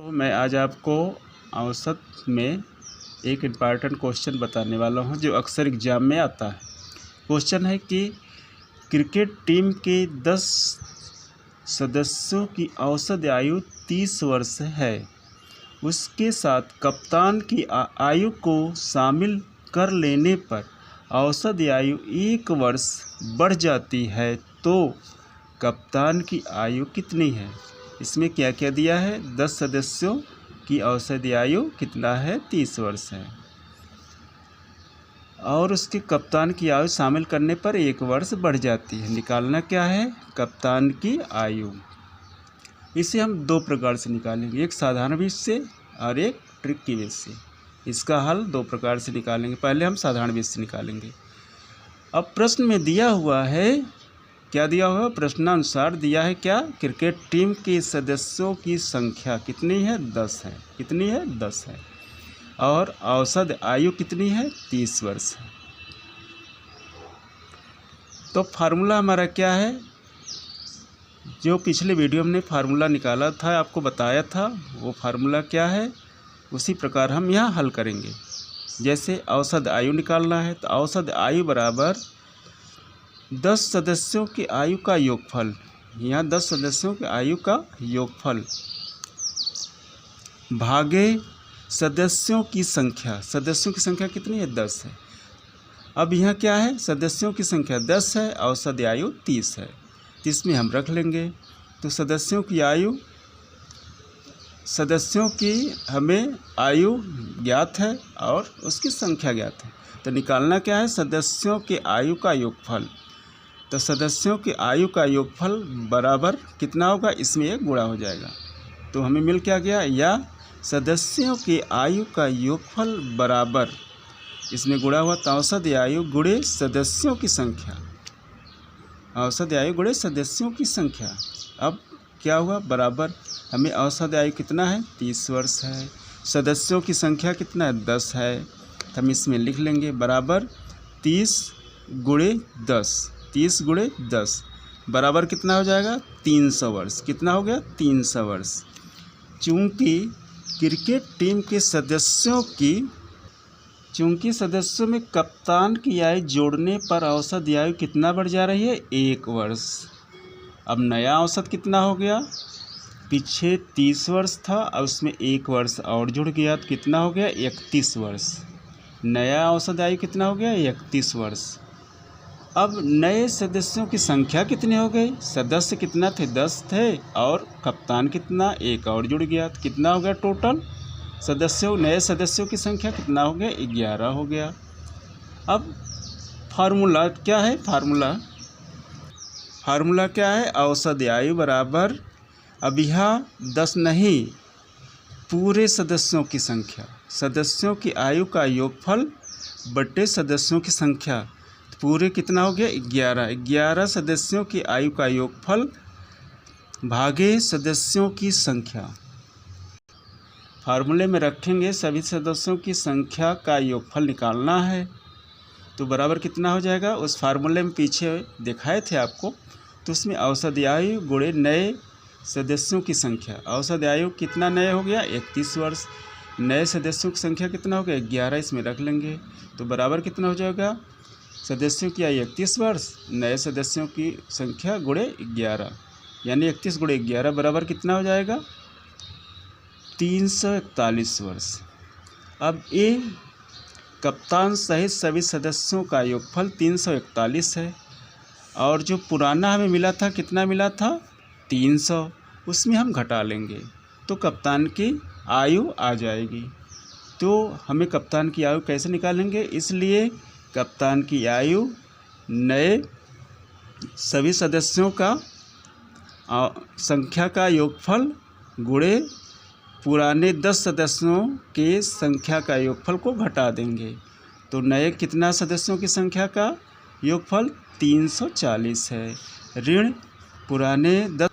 तो मैं आज आपको औसत में एक इम्पॉर्टेंट क्वेश्चन बताने वाला हूं जो अक्सर एग्ज़ाम में आता है। क्वेश्चन है कि क्रिकेट टीम के 10 सदस्यों की औसत आयु 30 वर्ष है। उसके साथ कप्तान की आयु को शामिल कर लेने पर औसत आयु 1 वर्ष बढ़ जाती है, तो कप्तान की आयु कितनी है? इसमें क्या क्या दिया है? 10 सदस्यों की औसत आयु कितना है? 30 वर्ष है। और उसके कप्तान की आयु शामिल करने पर 1 वर्ष बढ़ जाती है। निकालना क्या है? कप्तान की आयु। इसे हम 2 प्रकार से निकालेंगे, एक साधारण विधि से और एक ट्रिक की विधि से। इसका हल 2 प्रकार से निकालेंगे। पहले हम साधारण विधि से निकालेंगे। अब प्रश्न में दिया हुआ है, क्या दिया हुआ? प्रश्नानुसार दिया है क्या? क्रिकेट टीम के सदस्यों की संख्या कितनी है? 10 है। कितनी है? 10 है। और औसत आयु कितनी है? 30 वर्ष है। तो फार्मूला हमारा क्या है? जो पिछले वीडियो में फार्मूला निकाला था, आपको बताया था, वो फार्मूला क्या है? उसी प्रकार हम यहाँ हल करेंगे। जैसे औसत आयु निकालना है, तो औसत आयु बराबर 10 सदस्यों की आयु का योगफल। यहाँ 10 सदस्यों की आयु का योगफल भागे सदस्यों की संख्या। सदस्यों की संख्या कितनी है? 10 है। अब यहाँ क्या है? सदस्यों की संख्या 10 है, औसत आयु 30 है। तो इसमें हम रख लेंगे। तो सदस्यों की हमें आयु ज्ञात है और उसकी संख्या ज्ञात है। तो निकालना क्या है? सदस्यों के आयु का योगफल। तो सदस्यों की आयु का योगफल बराबर कितना होगा? इसमें एक गुणा हो जाएगा। तो हमें मिल क्या गया? या सदस्यों की आयु का योगफल बराबर, इसमें गुणा हुआ तो औसत आयु गुणे सदस्यों की संख्या। औसत आयु गुणे सदस्यों की संख्या। अब क्या हुआ? बराबर, हमें औसत आयु कितना है? 30 वर्ष है। सदस्यों की संख्या कितना है? 10 है। तो हम इसमें लिख लेंगे बराबर 30 गुणे 10। 30 गुणे 10 बराबर कितना हो जाएगा? 300 वर्ष। कितना हो गया? 300 वर्ष। चूँकि क्रिकेट टीम के सदस्यों में कप्तान की आयु जोड़ने पर औसत आयु कितना बढ़ जा रही है? 1 वर्ष। अब नया औसत कितना हो गया? पीछे 30 वर्ष था और उसमें 1 वर्ष और जुड़ गया, तो कितना हो गया? 31 वर्ष। नया औसत आयु कितना हो गया? 31 वर्ष। अब नए सदस्यों की संख्या कितनी हो गई? सदस्य कितना थे? 10 थे और कप्तान कितना? 1 और जुड़ गया, तो कितना हो गया टोटल नए सदस्यों की संख्या कितना हो गया? 11 हो गया। अब फार्मूला क्या है? फार्मूला क्या है? औसत आयु बराबर, अब यहाँ 10 नहीं, पूरे सदस्यों की संख्या। सदस्यों की आयु का योगफल बटे सदस्यों की संख्या। पूरे कितना हो गया? 11। 11 सदस्यों की आयु का योगफल भागे सदस्यों की संख्या। फार्मूले में रखेंगे, सभी सदस्यों की संख्या का योगफल निकालना है, तो बराबर कितना हो जाएगा? उस फार्मूले में पीछे दिखाए थे आपको, तो उसमें औसत आयु गुणे नए सदस्यों की संख्या। औसत आयु कितना नए हो गया? 31 वर्ष। नए सदस्यों की संख्या कितना हो गया? 11। इसमें रख लेंगे, तो बराबर कितना हो जाएगा? सदस्यों की आयु 31 वर्ष, नए सदस्यों की संख्या गुणे 11, यानी 31 गुणे 11 बराबर कितना हो जाएगा? 341 वर्ष। अब ये कप्तान सहित सभी सदस्यों का योगफल 341 है, और जो पुराना हमें मिला था, कितना मिला था? 300, उसमें हम घटा लेंगे तो कप्तान की आयु आ जाएगी। तो हमें कप्तान की आयु कैसे निकालेंगे? इसलिए कप्तान की आयु नए सभी सदस्यों का संख्या का योगफल गुणे पुराने 10 सदस्यों के संख्या का योगफल को घटा देंगे। तो नए कितना सदस्यों की संख्या का योगफल? 340 है, ऋण पुराने 10।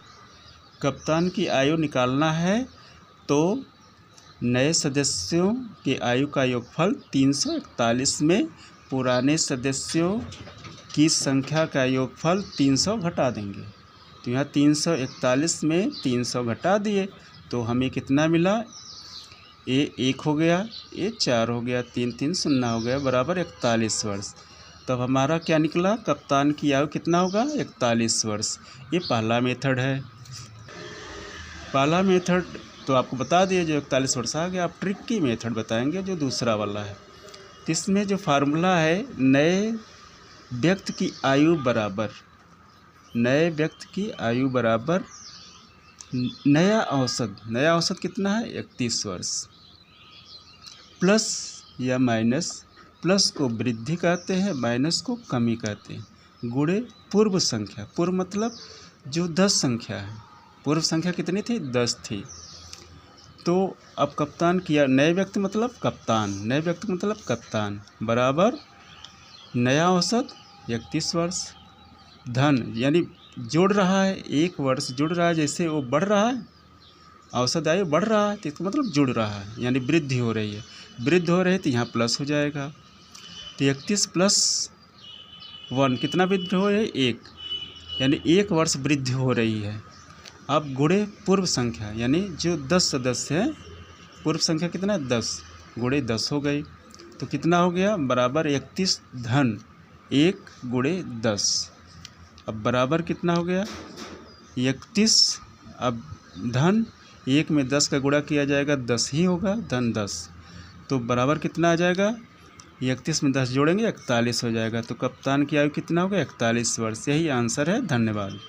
कप्तान की आयु निकालना है, तो नए सदस्यों की आयु का योगफल 341 में पुराने सदस्यों की संख्या का योगफल 300 घटा देंगे। तो यहाँ 341 में 300 घटा दिए तो हमें कितना मिला, ए 1 हो गया, ए 4 हो गया, 3 3 0 हो गया, बराबर 41 वर्ष। तब हमारा क्या निकला, कप्तान की आयु कितना होगा, 41 वर्ष। ये पहला मेथड है। पहला मेथड तो आपको बता दिए, जो 41 वर्ष आ गया। आप ट्रिकी मेथड बताएंगे जो दूसरा वाला है। तो इसमें जो फार्मूला है, नए व्यक्ति की आयु बराबर, नए व्यक्ति की आयु बराबर नया औसत। नया औसत कितना है, 31 वर्ष, प्लस या माइनस, प्लस को वृद्धि कहते हैं, माइनस को कमी कहते हैं, गुणे पूर्व संख्या। पूर्व मतलब जो 10 संख्या है, पूर्व संख्या कितनी थी, 10 थी। तो अब कप्तान किया, नए व्यक्ति मतलब कप्तान, नए व्यक्ति मतलब कप्तान, बराबर नया औसत 31 वर्ष, धन यानी जुड़ रहा है, 1 वर्ष जुड़ रहा है, जैसे वो बढ़ रहा है, औसत आयु बढ़ रहा है, तो इसका मतलब जुड़ रहा है, यानी वृद्धि हो रही है। वृद्धि हो रही है तो यहाँ प्लस हो जाएगा। तो 31 प्लस 1 कितना वृद्धि हो रही है, 1, यानी 1 वर्ष वृद्धि हो रही है। अब गुणे पूर्व संख्या, यानी जो 10 सदस्य हैं, पूर्व संख्या कितना है, 10, गुणे 10 हो गई, तो कितना हो गया, बराबर 31 धन 1 गुणे 10। अब बराबर कितना हो गया, 31, अब धन 1 में 10 का गुणा किया जाएगा, 10 ही होगा, धन 10, तो बराबर कितना आ जाएगा, 31 में 10 जोड़ेंगे 41 हो जाएगा। तो कप्तान की आयु कितना होगा, 41 वर्ष। यही आंसर है। धन्यवाद।